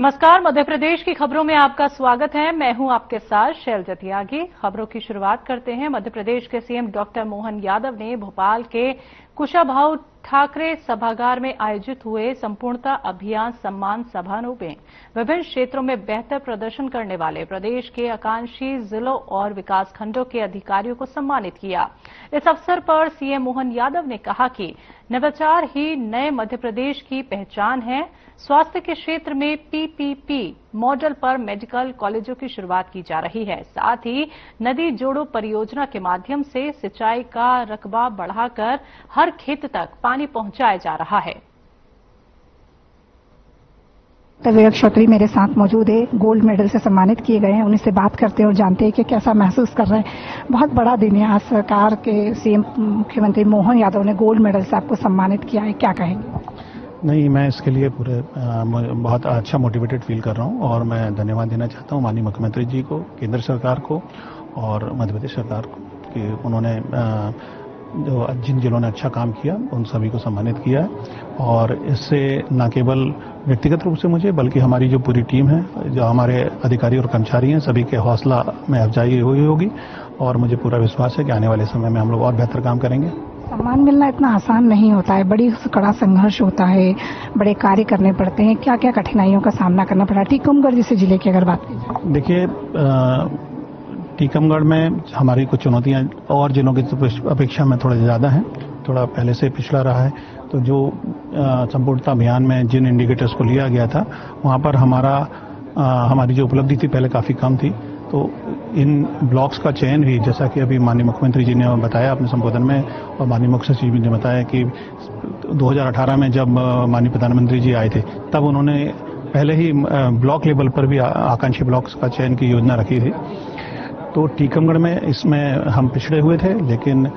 नमस्कार, मध्य प्रदेश की खबरों में आपका स्वागत है। मैं हूं आपके साथ शैलजा त्यागी। खबरों की शुरुआत करते हैं। मध्य प्रदेश के सीएम डॉक्टर मोहन यादव ने भोपाल के कुशाभाऊ ठाकरे सभागार में आयोजित हुए संपूर्णता अभियान सम्मान समारोह में विभिन्न क्षेत्रों में बेहतर प्रदर्शन करने वाले प्रदेश के आकांक्षी जिलों और विकासखंडों के अधिकारियों को सम्मानित किया। इस अवसर पर सीएम मोहन यादव ने कहा कि नवाचार ही नए मध्य प्रदेश की पहचान है। स्वास्थ्य के क्षेत्र में पीपीपी मॉडल पर मेडिकल कॉलेजों की शुरुआत की जा रही है। साथ ही नदी जोड़ो परियोजना के माध्यम से सिंचाई का रकबा बढ़ाकर हर खेत तक पानी पहुंचाया जा रहा है। विवेक चौधरी मेरे साथ मौजूद है, गोल्ड मेडल से सम्मानित किए गए हैं। उन्हीं से बात करते हैं और जानते हैं कि कैसा महसूस कर रहे हैं। बहुत बड़ा दिन है, आज सरकार के सीएम मुख्यमंत्री मोहन यादव ने गोल्ड मेडल से आपको सम्मानित किया है, क्या कहेंगे? नहीं, मैं इसके लिए पूरे बहुत अच्छा मोटिवेटेड फील कर रहा हूं और मैं धन्यवाद देना चाहता हूं माननीय मुख्यमंत्री जी को, केंद्र सरकार को और मध्य प्रदेश सरकार को कि उन्होंने जिन जिलों ने अच्छा काम किया उन सभी को सम्मानित किया है। और इससे न केवल व्यक्तिगत रूप से मुझे बल्कि हमारी जो पूरी टीम है, जो हमारे अधिकारी और कर्मचारी हैं, सभी के हौसला में अफजाई हुई होगी और मुझे पूरा विश्वास है कि आने वाले समय में हम लोग और बेहतर काम करेंगे। सम्मान मिलना इतना आसान नहीं होता है, बड़ी कड़ा संघर्ष होता है, बड़े कार्य करने पड़ते हैं। क्या क्या कठिनाइयों का सामना करना पड़ा टीकमगढ़ जैसे जिले की अगर बात की जाए? देखिए, टीकमगढ़ में हमारी कुछ चुनौतियां और जिलों की अपेक्षा में थोड़ा ज्यादा हैं, थोड़ा पहले से पिछड़ा रहा है। तो जो संपूर्णता अभियान में जिन इंडिकेटर्स को लिया गया था वहां पर हमारी जो उपलब्धि थी पहले काफी कम थी। तो इन ब्लॉक्स का चयन भी, जैसा कि अभी माननीय मुख्यमंत्री जी ने बताया अपने संबोधन में और माननीय मुख्य सचिव जी ने बताया कि 2018 में जब माननीय प्रधानमंत्री जी आए थे तब उन्होंने पहले ही ब्लॉक लेवल पर भी आकांक्षी ब्लॉक्स का चयन की योजना रखी थी। तो टीकमगढ़ में इसमें हम पिछड़े हुए थे, लेकिन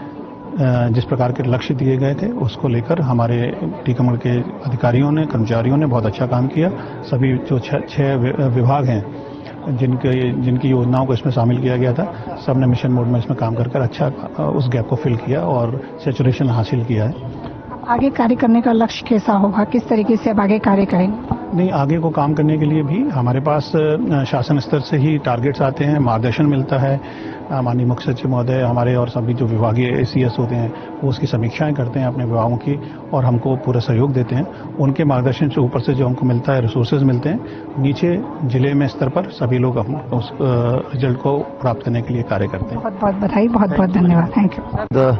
जिस प्रकार के लक्ष्य दिए गए थे उसको लेकर हमारे टीकमगढ़ के अधिकारियों ने, कर्मचारियों ने बहुत अच्छा काम किया। सभी जो छह विभाग हैं जिनकी योजनाओं को इसमें शामिल किया गया था, सबने मिशन मोड में इसमें काम कर अच्छा उस गैप को फिल किया और सैचुरेशन हासिल किया है। आगे कार्य करने का लक्ष्य कैसा होगा, किस तरीके से अब आगे कार्य करेंगे? नहीं, आगे को काम करने के लिए भी हमारे पास शासन स्तर से ही टारगेट्स आते हैं, मार्गदर्शन मिलता है। माननीय मुख्य सचिव महोदय हमारे और सभी जो विभागीय एसीएस होते हैं वो उसकी समीक्षाएं करते हैं अपने विभागों की और हमको पूरा सहयोग देते हैं। उनके मार्गदर्शन से ऊपर से जो हमको मिलता है, रिसोर्सेज मिलते हैं, नीचे जिले में स्तर पर सभी लोग उस रिजल्ट को प्राप्त करने के लिए कार्य करते हैं। बहुत बहुत बधाई, बहुत बहुत धन्यवाद, थैंक यू।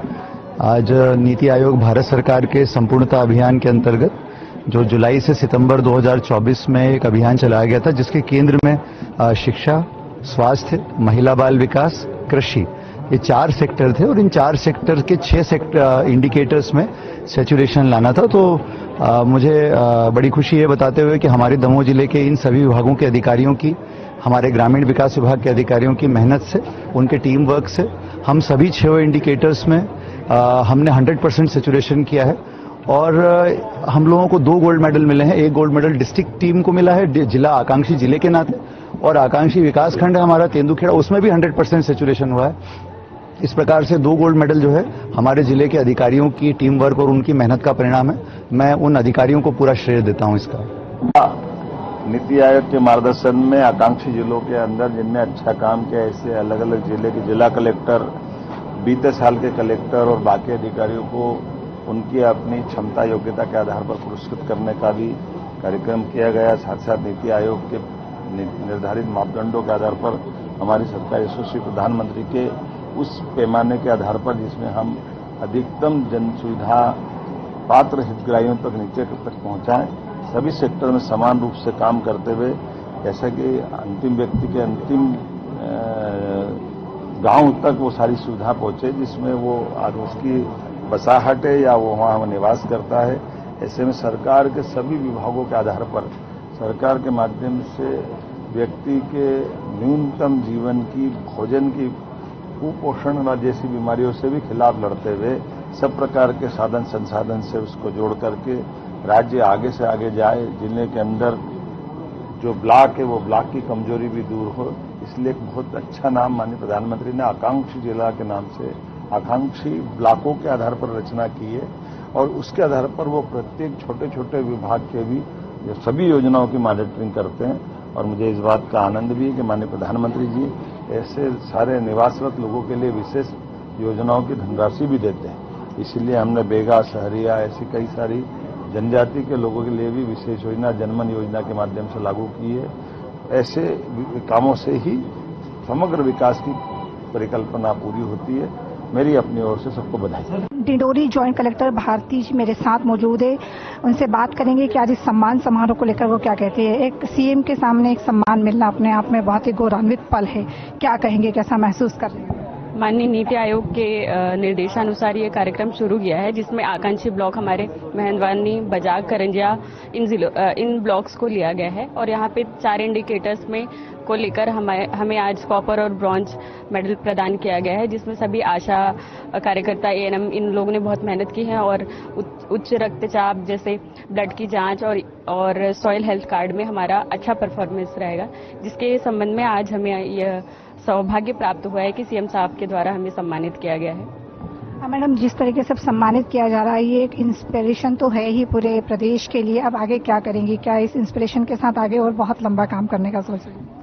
आज नीति आयोग भारत सरकार के संपूर्णता अभियान के अंतर्गत जो जुलाई से सितंबर 2024 में एक अभियान चलाया गया था, जिसके केंद्र में शिक्षा, स्वास्थ्य, महिला बाल विकास, कृषि, ये 4 सेक्टर थे और इन 4 सेक्टर के 6 सेक्टर इंडिकेटर्स में सैचुरेशन लाना था। तो मुझे बड़ी खुशी है बताते हुए कि हमारे दमोह जिले के इन सभी विभागों के अधिकारियों की, हमारे ग्रामीण विकास विभाग के अधिकारियों की मेहनत से, उनके टीम वर्क से हम सभी 6 इंडिकेटर्स में हमने 100% सैचुरेशन किया है। और हम लोगों को 2 गोल्ड मेडल मिले हैं। एक गोल्ड मेडल डिस्ट्रिक्ट टीम को मिला है जिला आकांक्षी जिले के नाते, और आकांक्षी विकास खंड हमारा तेंदुखेड़ा, उसमें भी 100% सैचुरेशन हुआ है। इस प्रकार से 2 गोल्ड मेडल जो है हमारे जिले के अधिकारियों की टीम वर्क और उनकी मेहनत का परिणाम है। मैं उन अधिकारियों को पूरा श्रेय देता हूं इसका। नीति आयोग के मार्गदर्शन में आकांक्षी जिलों के अंदर जिनने अच्छा काम किया, ऐसे अलग अलग जिले के जिला कलेक्टर, बीते साल के कलेक्टर और बाकी अधिकारियों को उनकी अपनी क्षमता योग्यता के आधार पर पुरस्कृत करने का भी कार्यक्रम किया गया। साथ साथ नीति आयोग के निर्धारित मापदंडों के आधार पर हमारी सरकार यशस्वी प्रधानमंत्री के उस पैमाने के आधार पर जिसमें हम अधिकतम जन सुविधा पात्र हितग्राहियों तक नीचे तक पहुंचाएं, सभी सेक्टर में समान रूप से काम करते हुए, जैसा कि अंतिम व्यक्ति के अंतिम गांव तक वो सारी सुविधा पहुंचे जिसमें वो उसकी बसाहट है या वो वहां निवास करता है। ऐसे में सरकार के सभी विभागों के आधार पर सरकार के माध्यम से व्यक्ति के न्यूनतम जीवन की, भोजन की, कुपोषण व जैसी बीमारियों से भी खिलाफ लड़ते हुए सब प्रकार के साधन संसाधन से उसको जोड़ करके राज्य आगे से आगे जाए, जिले के अंदर जो ब्लॉक है वो ब्लॉक की कमजोरी भी दूर हो। इसलिए एक बहुत अच्छा नाम माननीय प्रधानमंत्री ने आकांक्षी जिला के नाम से आकांक्षी ब्लॉकों के आधार पर रचना की है और उसके आधार पर वो प्रत्येक छोटे छोटे विभाग के भी ये सभी योजनाओं की मॉनिटरिंग करते हैं और मुझे इस बात का आनंद भी है कि माननीय प्रधानमंत्री जी ऐसे सारे निवासरत लोगों के लिए विशेष योजनाओं की धनराशि भी देते हैं। इसीलिए हमने बेगा, सहरिया ऐसी कई सारी जनजाति के लोगों के लिए भी विशेष योजना जनमन योजना के माध्यम से लागू की है। ऐसे कामों से ही समग्र विकास की परिकल्पना पूरी होती है। मेरी अपनी ओर से सबको बधाई। डिंडोरी ज्वाइंट कलेक्टर भारती जी मेरे साथ मौजूद है, उनसे बात करेंगे कि आज इस सम्मान समारोह को लेकर वो क्या कहते हैं। एक सीएम के सामने एक सम्मान मिलना अपने आप में बहुत ही गौरवान्वित पल है, क्या कहेंगे, कैसा महसूस कर रहे हैं? माननीय नीति आयोग के निर्देशानुसार ये कार्यक्रम शुरू किया है, जिसमें आकांक्षी ब्लॉक हमारे मेहंदवानी, बजाग, करंजिया इन ब्लॉक्स को लिया गया है और यहाँ पे 4 इंडिकेटर्स में को लेकर हमें आज कॉपर और ब्रॉन्ज मेडल प्रदान किया गया है, जिसमें सभी आशा कार्यकर्ता, एएनएम, इन लोगों ने बहुत मेहनत की है और उच्च रक्तचाप जैसे ब्लड की जांच और सॉइल हेल्थ कार्ड में हमारा अच्छा परफॉर्मेंस रहेगा, जिसके संबंध में आज हमें यह सौभाग्य प्राप्त हुआ है कि सीएम साहब के द्वारा हमें सम्मानित किया गया है। मैडम, जिस तरीके से सम्मानित किया जा रहा है ये एक इंस्पिरेशन तो है ही पूरे प्रदेश के लिए। अब आगे क्या करेंगी? क्या इस इंस्पिरेशन के साथ आगे और बहुत लंबा काम करने का सोच रही है?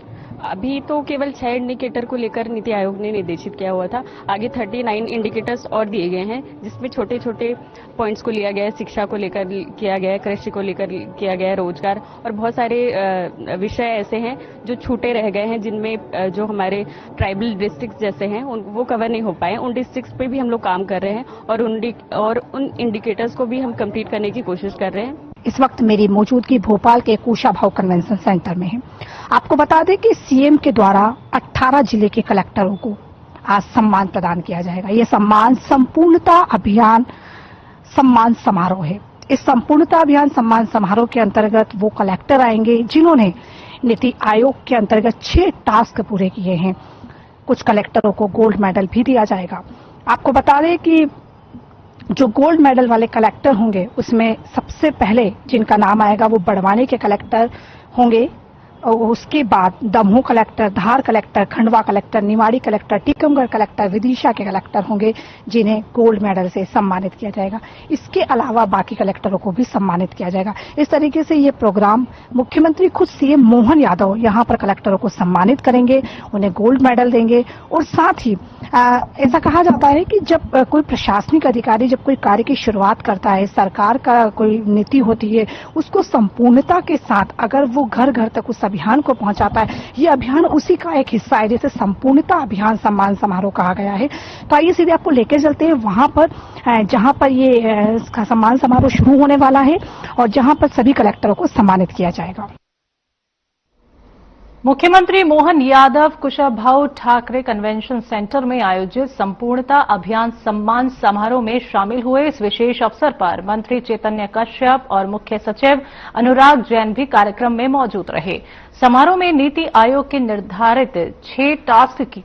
अभी तो केवल 6 इंडिकेटर को लेकर नीति आयोग ने निर्देशित किया हुआ था। आगे 39 इंडिकेटर्स और दिए गए हैं, जिसमें छोटे छोटे पॉइंट्स को लिया गया है। शिक्षा को लेकर किया गया है, कृषि को लेकर किया गया है, रोजगार और बहुत सारे विषय ऐसे हैं जो छूटे रह गए हैं, जिनमें जो हमारे ट्राइबल डिस्ट्रिक्ट जैसे हैं वो कवर नहीं हो पाए। उन डिस्ट्रिक्ट्स पे भी हम लोग काम कर रहे हैं और उन इंडिकेटर्स को भी हम कंप्लीट करने की कोशिश कर रहे हैं। इस वक्त मेरी मौजूदगी भोपाल के कुशाभाऊ कन्वेंशन सेंटर में है। आपको बता दें कि सीएम के द्वारा 18 जिले के कलेक्टरों को आज सम्मान प्रदान किया जाएगा। ये सम्मान संपूर्णता अभियान सम्मान समारोह है। इस संपूर्णता अभियान सम्मान समारोह के अंतर्गत वो कलेक्टर आएंगे जिन्होंने नीति आयोग के अंतर्गत 6 टास्क पूरे किए हैं। कुछ कलेक्टरों को गोल्ड मेडल भी दिया जाएगा। आपको बता दें कि जो गोल्ड मेडल वाले कलेक्टर होंगे उसमें सबसे पहले जिनका नाम आएगा वो बड़वानी के कलेक्टर होंगे और उसके बाद Damoh collector, Dhar collector, Khandwa collector, Niwari collector, Tikamgarh collector, Vidisha के कलेक्टर होंगे जिन्हें गोल्ड मेडल से सम्मानित किया जाएगा। इसके अलावा बाकी कलेक्टरों को भी सम्मानित किया जाएगा। इस तरीके से ये प्रोग्राम मुख्यमंत्री खुद सीएम मोहन यादव यहाँ पर कलेक्टरों को सम्मानित करेंगे, उन्हें गोल्ड मेडल देंगे और साथ ही ऐसा कहा जाता है कि जब कोई प्रशासनिक अधिकारी जब कोई कार्य की शुरुआत करता है, सरकार का कोई नीति होती है, उसको संपूर्णता के साथ अगर वो घर घर तक उस अभियान को पहुंचाता है, ये अभियान उसी का एक हिस्सा है, जैसे संपूर्णता अभियान सम्मान समारोह कहा गया है। तो आइए सीधे आपको लेकर चलते हैं वहां पर जहां पर ये सम्मान समारोह शुरू होने वाला है और जहां पर सभी कलेक्टरों को सम्मानित किया जाएगा। मुख्यमंत्री मोहन यादव कुशाभाऊ ठाकरे कन्वेंशन सेंटर में आयोजित संपूर्णता अभियान सम्मान समारोह में शामिल हुए। इस विशेष अवसर पर मंत्री चैतन्य कश्यप और मुख्य सचिव अनुराग जैन भी कार्यक्रम में मौजूद रहे। समारोह में नीति आयोग के निर्धारित 6 टास्क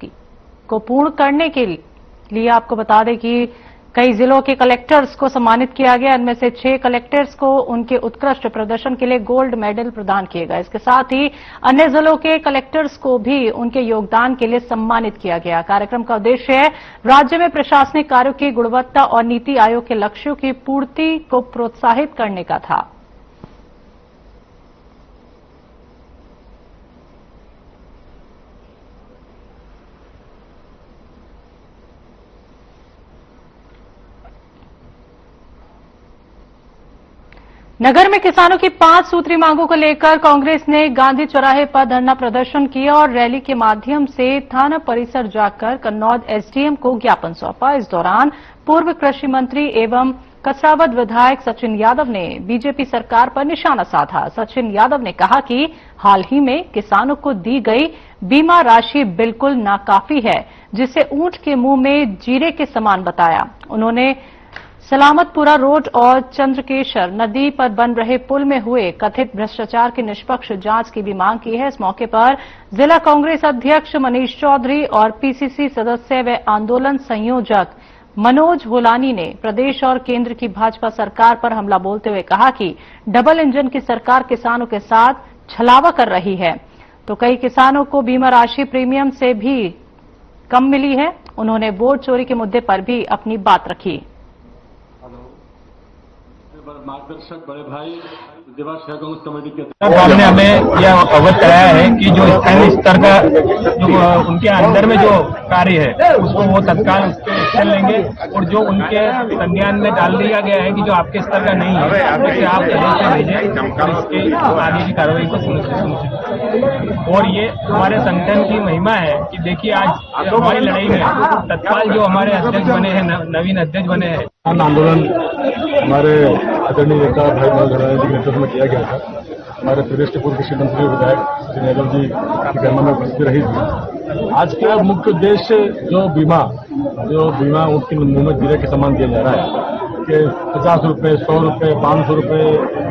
को पूर्ण करने के लिए आपको बता दें कि कई जिलों के कलेक्टर्स को सम्मानित किया गया। इनमें से 6 कलेक्टर्स को उनके उत्कृष्ट प्रदर्शन के लिए गोल्ड मेडल प्रदान किए गए। इसके साथ ही अन्य जिलों के कलेक्टर्स को भी उनके योगदान के लिए सम्मानित किया गया। कार्यक्रम का उद्देश्य राज्य में प्रशासनिक कार्यों की गुणवत्ता और नीति आयोग के लक्ष्यों की पूर्ति को प्रोत्साहित करने का था। नगर में किसानों की 5 सूत्री मांगों को लेकर कांग्रेस ने गांधी चौराहे पर धरना प्रदर्शन किया और रैली के माध्यम से थाना परिसर जाकर कन्नौज एसडीएम को ज्ञापन सौंपा। इस दौरान पूर्व कृषि मंत्री एवं कसरावद विधायक सचिन यादव ने बीजेपी सरकार पर निशाना साधा। सचिन यादव ने कहा कि हाल ही में किसानों को दी गई बीमा राशि बिल्कुल नाकाफी है, जिसे ऊंट के मुंह में जीरे के समान बताया। उन्होंने सलामतपुरा रोड और चंद्रकेशर नदी पर बन रहे पुल में हुए कथित भ्रष्टाचार की निष्पक्ष जांच की भी मांग की है। इस मौके पर जिला कांग्रेस अध्यक्ष मनीष चौधरी और पीसीसी सदस्य व आंदोलन संयोजक मनोज होलानी ने प्रदेश और केंद्र की भाजपा सरकार पर हमला बोलते हुए कहा कि डबल इंजन की सरकार किसानों के साथ छलावा कर रही है। तो कई किसानों को बीमा राशि प्रीमियम से भी कम मिली है। उन्होंने वोट चोरी के मुद्दे पर भी अपनी बात रखी। मार्गदर्शक बड़े भाई दिवस है कांग्रेस कमेटी के साहब ने हमें यह अवगत कराया है कि जो स्थानीय स्तर का जो उनके अंदर में जो कार्य है उसको वो तत्काल कर लेंगे और जो उनके संज्ञान में डाल दिया गया है कि जो आपके स्तर का नहीं है उसे आप प्रदेश में भेजें और इसके आगे की कार्रवाई को सुनिश्चित। और ये हमारे संगठन की महिमा है कि देखिए आज हमारी लड़ाई में तत्काल जो हमारे अध्यक्ष बने हैं नवीन अध्यक्ष बने हैं। आंदोलन हमारे आदरणीय नेता भाई मनोज घराने जी के नेतृत्व में किया गया था। हमारे प्रदेश के पूर्व कृषि मंत्री विधायक श्री यादव जी की गणना में उपस्थित रही थी। आज का मुख्य उद्देश्य जो बीमा उनके मुंह में जीरे के समान दिया जा रहा है कि 50 रुपए, 100 रुपए, 500 रुपए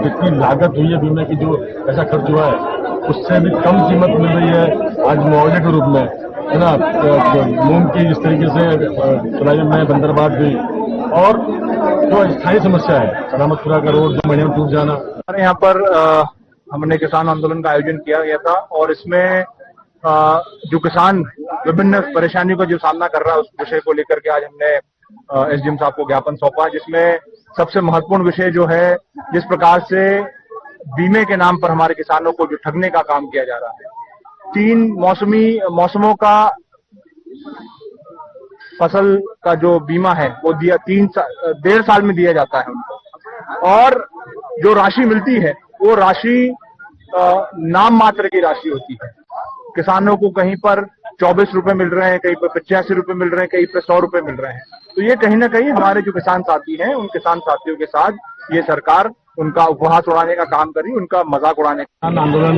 जितनी लागत हुई है बीमे की, जो पैसा खर्च हुआ है उससे भी कम कीमत मिल रही है आज मुआवजे के रूप में, है ना। मूंग की जिस तरीके से चलाई में बंदरबाद गई और जो स्थायी समस्या है सलामतपुरा का रोड 2 महीने में टूट जाना। हमारे यहाँ पर हमने किसान आंदोलन का आयोजन किया गया था और इसमें जो किसान विभिन्न परेशानियों का जो सामना कर रहा है उस विषय को लेकर के आज हमने एसडीएम साहब को ज्ञापन सौंपा, जिसमें सबसे महत्वपूर्ण विषय जो है जिस प्रकार से बीमे के नाम पर हमारे किसानों को जो ठगने का काम किया जा रहा है। 3 मौसमों का फसल का जो बीमा है वो 1.5 साल में दिया जाता है उनको, और जो राशि मिलती है वो राशि नाम मात्र की राशि होती है। किसानों को कहीं पर 24 रुपए मिल रहे हैं, कहीं पर 85 रुपए मिल रहे हैं, कहीं पर 100 रुपए मिल रहे हैं। तो ये कहीं ना कहीं हमारे जो किसान साथी हैं उन किसान साथियों के साथ ये सरकार उनका उपहास उड़ाने का काम करी, उनका मजाक उड़ाने का। आंदोलन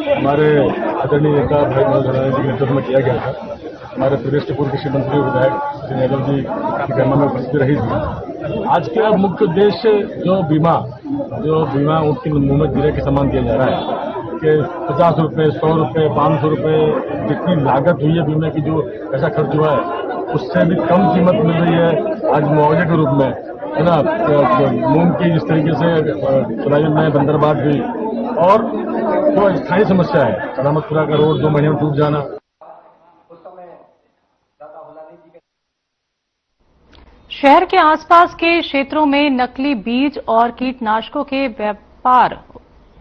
हमारे आदरणीय नेता भाई मनोज घराने जी के नेतृत्व में किया गया था। हमारे प्रदेश के पूर्व कृषि मंत्री विधायक श्री यादव जी की गणना में उपस्थित रही थी। आज का मुख्य उद्देश्य जो बीमा उनके मुंह में जीरे के समान दिया जा रहा है कि 50 रुपए, 100 रुपए, 500 रुपए जितनी लागत हुई है बीमे की, जो पैसा खर्च हुआ है उससे भी कम कीमत मिल रही है आज मुआवजे के रूप में, है ना। मूंग की जिस तरीके से चलाई में बंदरबाद गई और जो स्थायी समस्या है सलामतपुरा का रोड 2 महीने में टूट जाना। शहर के आसपास के क्षेत्रों में नकली बीज और कीटनाशकों के व्यापार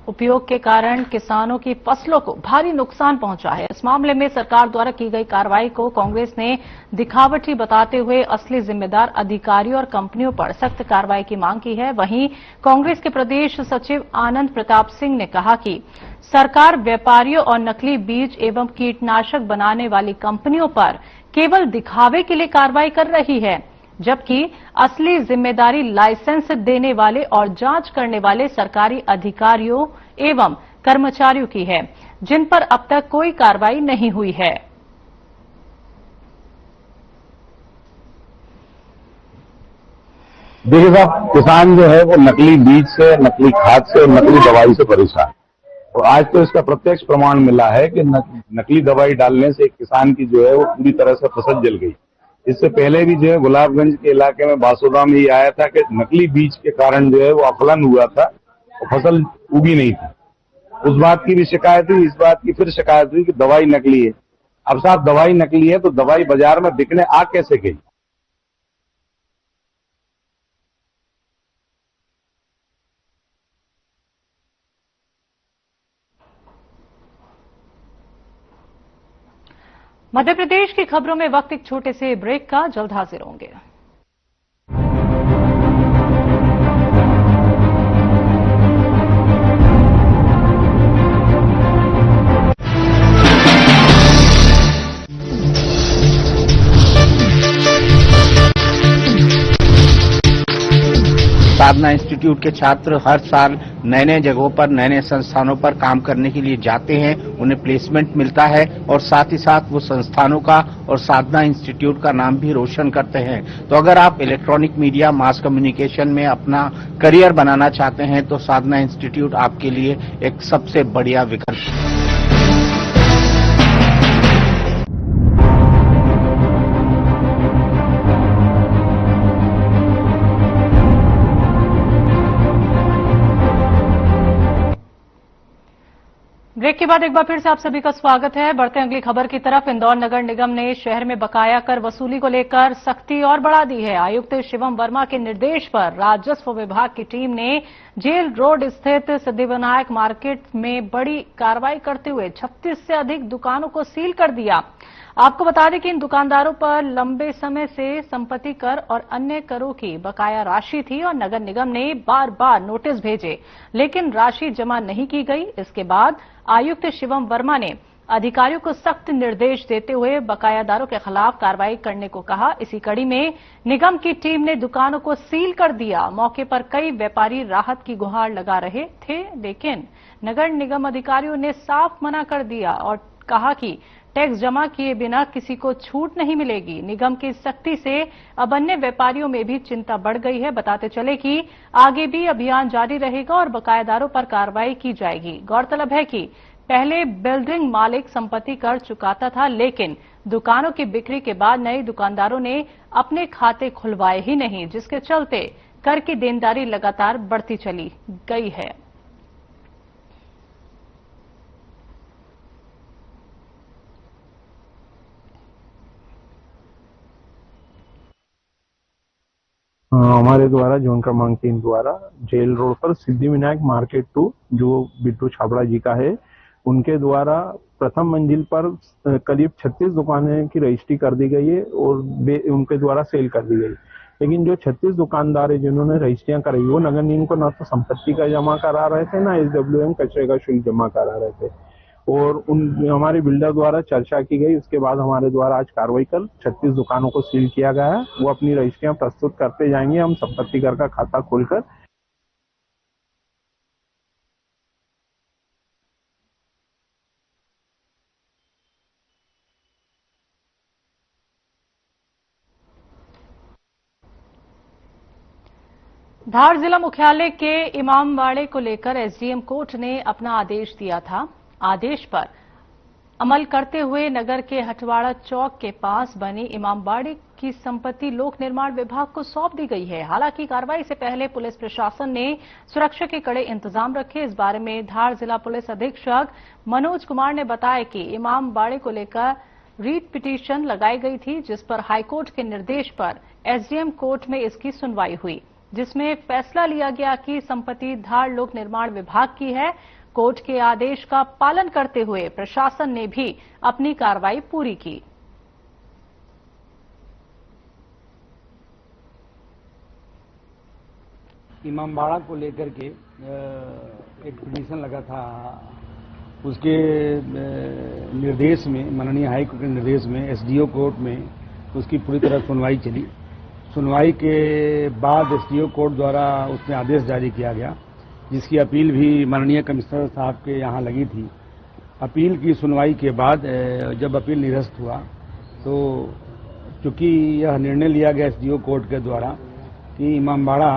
उपयोग के कारण किसानों की फसलों को भारी नुकसान पहुंचा है। इस मामले में सरकार द्वारा की गई कार्रवाई को कांग्रेस ने दिखावटी बताते हुए असली जिम्मेदार अधिकारियों और कंपनियों पर सख्त कार्रवाई की मांग की है। वहीं कांग्रेस के प्रदेश सचिव आनंद प्रताप सिंह ने कहा कि सरकार व्यापारियों और नकली बीज एवं कीटनाशक बनाने वाली कंपनियों पर केवल दिखावे के लिए कार्रवाई कर रही है, जबकि असली जिम्मेदारी लाइसेंस देने वाले और जांच करने वाले सरकारी अधिकारियों एवं कर्मचारियों की है, जिन पर अब तक कोई कार्रवाई नहीं हुई है। देखिए साहब, किसान जो है वो नकली बीज से, नकली खाद से, नकली दवाई से परेशान है और आज तो इसका प्रत्यक्ष प्रमाण मिला है कि नकली दवाई डालने से एक किसान की जो है वो पूरी तरह से फसल जल गई। इससे पहले भी जो है गुलाबगंज के इलाके में बासोदा में ये आया था कि नकली बीज के कारण जो है वो अफलन हुआ था और फसल उगी नहीं थी। उस बात की भी शिकायत हुई, इस बात की फिर शिकायत हुई कि दवाई नकली है। अब साहब दवाई नकली है तो दवाई बाजार में बिकने आ कैसे गई? मध्य प्रदेश की खबरों में वक्त एक छोटे से ब्रेक का, जल्द हाजिर होंगे। साधना इंस्टीट्यूट के छात्र हर साल नए नए जगहों पर, नए नए संस्थानों पर काम करने के लिए जाते हैं, उन्हें प्लेसमेंट मिलता है और साथ ही साथ वो संस्थानों का और साधना इंस्टीट्यूट का नाम भी रोशन करते हैं। तो अगर आप इलेक्ट्रॉनिक मीडिया, मास कम्युनिकेशन में अपना करियर बनाना चाहते हैं तो साधना इंस्टीट्यूट आपके लिए एक सबसे बढ़िया विकल्प है। ब्रेक के बाद एक बार फिर से आप सभी का स्वागत है। बढ़ते हैं अगली खबर की तरफ। इंदौर नगर निगम ने शहर में बकाया कर वसूली को लेकर सख्ती और बढ़ा दी है। आयुक्त शिवम वर्मा के निर्देश पर राजस्व विभाग की टीम ने जेल रोड स्थित सिद्धिविनायक मार्केट में बड़ी कार्रवाई करते हुए 36 से अधिक दुकानों को सील कर दिया। आपको बता दें कि इन दुकानदारों पर लंबे समय से संपत्ति कर और अन्य करों की बकाया राशि थी और नगर निगम ने बार बार नोटिस भेजे, लेकिन राशि जमा नहीं की गई। इसके बाद आयुक्त शिवम वर्मा ने अधिकारियों को सख्त निर्देश देते हुए बकायादारों के खिलाफ कार्रवाई करने को कहा। इसी कड़ी में निगम की टीम ने दुकानों को सील कर दिया। मौके पर कई व्यापारी राहत की गुहार लगा रहे थे, लेकिन नगर निगम अधिकारियों ने साफ मना कर दिया और कहा कि टैक्स जमा किए बिना किसी को छूट नहीं मिलेगी। निगम की सख्ती से अब अन्य व्यापारियों में भी चिंता बढ़ गई है। बताते चले कि आगे भी अभियान जारी रहेगा और बकायेदारों पर कार्रवाई की जाएगी। गौरतलब है कि पहले बिल्डिंग मालिक संपत्ति कर चुकाता था, लेकिन दुकानों की बिक्री के बाद नए दुकानदारों ने अपने खाते खुलवाए ही नहीं, जिसके चलते कर की देनदारी लगातार बढ़ती चली गई है। हमारे द्वारा जोन क्रमांक 3 द्वारा जेल रोड पर सिद्धिविनायक मार्केट 2 जो बिट्टू छाबड़ा जी का है, उनके द्वारा प्रथम मंजिल पर करीब 36 दुकानें की रजिस्ट्री कर दी गई है और उनके द्वारा सेल कर दी गई। लेकिन जो 36 दुकानदार है जिन्होंने रजिस्ट्रियां कराई, वो नगर निगम को ना तो संपत्ति का जमा करा रहे थे, ना SWM कचरे का शुल्क जमा करा रहे थे और हमारे बिल्डर द्वारा चर्चा की गई। उसके बाद हमारे द्वारा आज कार्रवाई कर 36 दुकानों को सील किया गया है। वो अपनी रजिस्ट्रियां प्रस्तुत करते जाएंगे। हम संपत्ति कर का खाता खोलकर धार जिला मुख्यालय के इमामबाड़े को लेकर SDM कोर्ट ने अपना आदेश दिया था। आदेश पर अमल करते हुए नगर के हटवाड़ा चौक के पास बनी इमामबाड़े की संपत्ति लोक निर्माण विभाग को सौंप दी गई है। हालांकि कार्रवाई से पहले पुलिस प्रशासन ने सुरक्षा के कड़े इंतजाम रखे। इस बारे में धार जिला पुलिस अधीक्षक मनोज कुमार ने बताया कि इमामबाड़े को लेकर रीट पिटीशन लगाई गई थी, जिस पर हाईकोर्ट के निर्देश पर SDM कोर्ट में इसकी सुनवाई हुई, जिसमें फैसला लिया गया कि संपत्ति धार लोक निर्माण विभाग की है। कोर्ट के आदेश का पालन करते हुए प्रशासन ने भी अपनी कार्रवाई पूरी की। इमामबाड़ा को लेकर के एक पिटीशन लगा था, उसके निर्देश में, माननीय हाईकोर्ट के निर्देश में SDO कोर्ट में उसकी पूरी तरह सुनवाई चली। सुनवाई के बाद SDO कोर्ट द्वारा उसमें आदेश जारी किया गया, जिसकी अपील भी माननीय कमिश्नर साहब के यहाँ लगी थी। अपील की सुनवाई के बाद जब अपील निरस्त हुआ तो चूंकि यह निर्णय लिया गया SDO कोर्ट के द्वारा कि इमामबाड़ा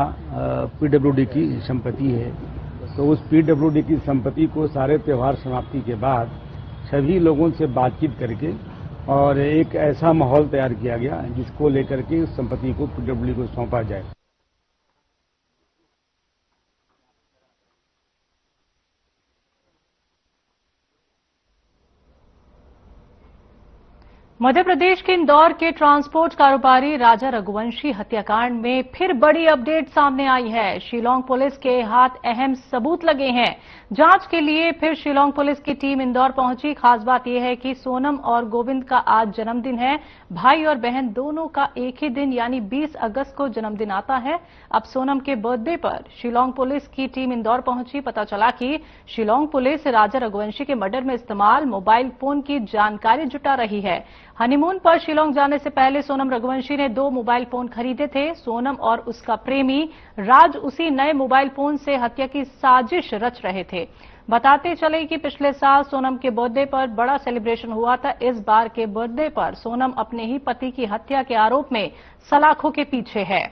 PWD की संपत्ति है, तो उस PWD की संपत्ति को सारे त्यौहार समाप्ति के बाद सभी लोगों से बातचीत करके और एक ऐसा माहौल तैयार किया गया जिसको लेकर के संपत्ति को PWD को सौंपा जाए। मध्य प्रदेश के इंदौर के ट्रांसपोर्ट कारोबारी राजा रघुवंशी हत्याकांड में फिर बड़ी अपडेट सामने आई है। शिलांग पुलिस के हाथ अहम सबूत लगे हैं। जांच के लिए फिर शिलांग पुलिस की टीम इंदौर पहुंची। खास बात यह है कि सोनम और गोविंद का आज जन्मदिन है। भाई और बहन दोनों का एक ही दिन यानी 20 अगस्त को जन्मदिन आता है। अब सोनम के बर्थडे पर शिलांग पुलिस की टीम इंदौर पहुंची। पता चला कि शिलांग पुलिस राजा रघुवंशी के मर्डर में इस्तेमाल मोबाइल फोन की जानकारी जुटा रही है। हनीमून पर शिलांग जाने से पहले सोनम रघुवंशी ने 2 मोबाइल फोन खरीदे थे। सोनम और उसका प्रेमी राज उसी नए मोबाइल फोन से हत्या की साजिश रच रहे थे। बताते चले कि पिछले साल सोनम के बर्थडे पर बड़ा सेलिब्रेशन हुआ था। इस बार के बर्थडे पर सोनम अपने ही पति की हत्या के आरोप में सलाखों के पीछे है।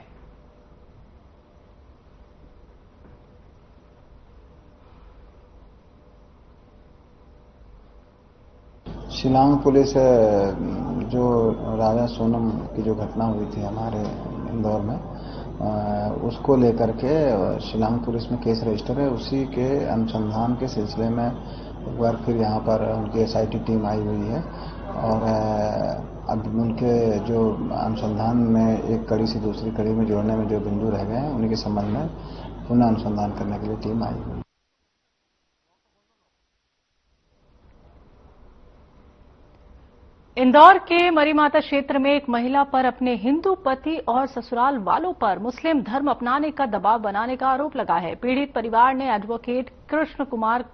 शिलांग पुलिस जो राजा सोनम की जो घटना हुई थी हमारे इंदौर में, उसको लेकर के शिलांग पुलिस में केस रजिस्टर है। उसी के अनुसंधान के सिलसिले में एक बार फिर यहाँ पर उनकी SIT टीम आई हुई है और अब उनके जो अनुसंधान में एक कड़ी से दूसरी कड़ी में जोड़ने में जो बिंदु रह गए हैं उन्हीं के संबंध में पुनः अनुसंधान करने के लिए टीम आई हुई है। इंदौर के मरीमाता क्षेत्र में एक महिला पर अपने हिंदू पति और ससुराल वालों पर मुस्लिम धर्म अपनाने का दबाव बनाने का आरोप लगा है। पीड़ित परिवार ने एडवोकेट कृष्ण कुमार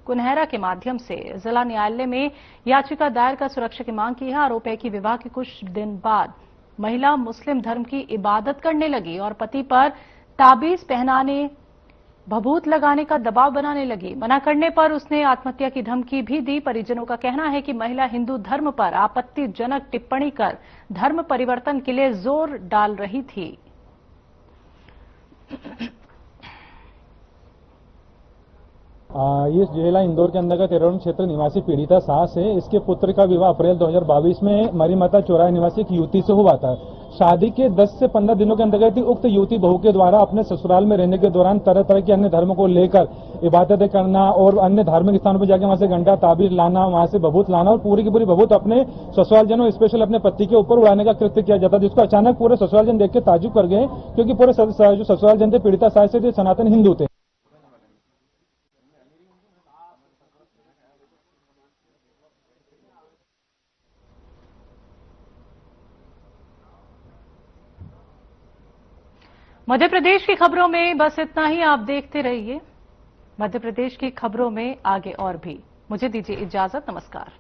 कुन्हैरा के माध्यम से जिला न्यायालय में याचिका दायर कर सुरक्षा की मांग की है। आरोप है कि विवाह के कुछ दिन बाद महिला मुस्लिम धर्म की इबादत करने लगी और पति पर ताबीज पहनाने, भभूत लगाने का दबाव बनाने लगी। मना करने पर उसने आत्महत्या की धमकी भी दी। परिजनों का कहना है कि महिला हिंदू धर्म पर आपत्तिजनक टिप्पणी कर धर्म परिवर्तन के लिए जोर डाल रही थी। ये जिला इंदौर के अंतर्गत एरोन क्षेत्र निवासी पीड़िता सास है। इसके पुत्र का विवाह अप्रैल 2022 में मरीमाता चौराहा निवासी एक युवती से हुआ था। शादी के 10 से 15 दिनों के अंतर्गत ही उक्त युवती बहू के द्वारा अपने ससुराल में रहने के दौरान तरह तरह के अन्य धर्मों को लेकर इबादतें करना और अन्य धार्मिक स्थानों पर जाकर वहां से घंटा ताबीज लाना, वहां से भभूत लाना और पूरी की पूरी भभूत अपने ससुरालजनों स्पेशल अपने पति के ऊपर उड़ाने का कृत्य किया जाता, जिसको अचानक पूरे ससुरालजन देख के ताज्जुब कर गए, क्योंकि पूरे जो ससुरालजन थे पीड़िता सास से सनातन हिंदू थे। मध्य प्रदेश की खबरों में बस इतना ही। आप देखते रहिए मध्य प्रदेश की खबरों में आगे और भी। मुझे दीजिए इजाजत। नमस्कार।